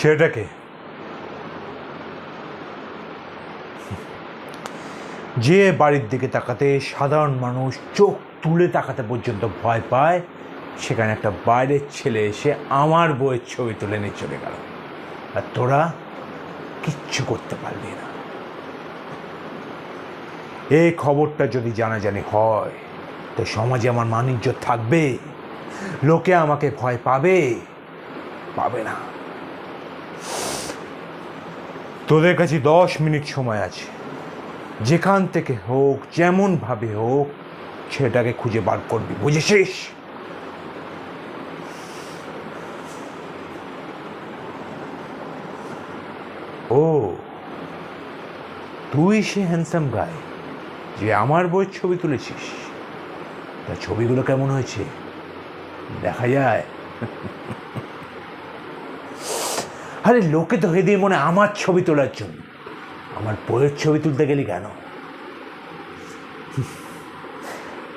ছেলেটাকে যে বাড়ির দিকে তাকাতে সাধারণ মানুষ চোখ তুলে তাকাতে পর্যন্ত ভয় পায়, সেখানে একটা বাইরের ছেলে এসে আমার বইয়ের ছবি তুলে নিয়ে চলে গেল, আর তোরা কিচ্ছু করতে পারলি না। এই খবরটা যদি জানাজানি হয় তো সমাজে আমার মান ইজ্জত থাকবে? লোকে আমাকে ভয় পাবে? পাবে না। তোদের কাছে 10 মিনিট সময় আছে, যেখান থেকে হোক যেমনভাবে হোক ছেলেটাকে খুঁজে বার করবি, বুঝেছিস? ও, তুই সে হ্যান্ডসাম গাই যে আমার বইয়ের ছবি তুলেছিস? তা ছবিগুলো কেমন হয়েছে দেখা যায়? আরে লোকে তো হেদিয়ে মনে আমার ছবি তোলার জন্য, আমার বইয়ের ছবি তুলতে গেলি কেন?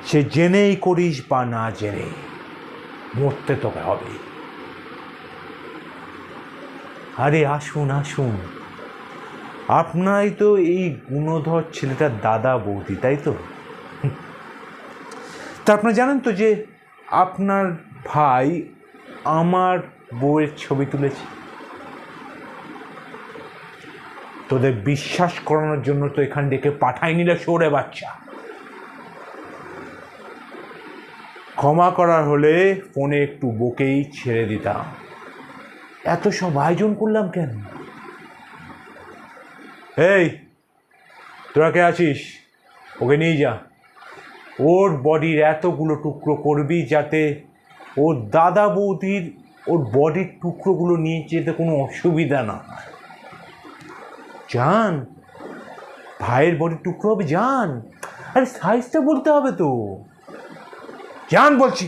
সে জেনেই করিস বা না জেনে, মরতে তোকে হবে। আরে আসুন আসুন, আপনারই তো এই গুণধর ছেলেটার দাদা বৌদি, তাই তো? তা আপনারা জানেন তো যে আপনার ভাই আমার বউয়ের ছবি তুলেছে? তোদের বিশ্বাস করানোর জন্য তো এখান থেকে পাঠাই নিলে সরে বাচ্চা। ক্ষমা করার হলে ফোনে একটু বকেই ছেড়ে দিতাম, এত সব আয়োজন করলাম কেন? এই তোরা কে আছিস? ওকে নিয়ে যা, ওর বডির এতগুলো টুকরো করবি যাতে ওর দাদা বৌদির ওর বডির টুকরোগুলো নিয়ে যেতে কোনো অসুবিধা না হয়। যান, ভাইয়ের বডির টুকরো হবে, যান। আরে সাইজটা বলতে হবে তো, যান বলছি।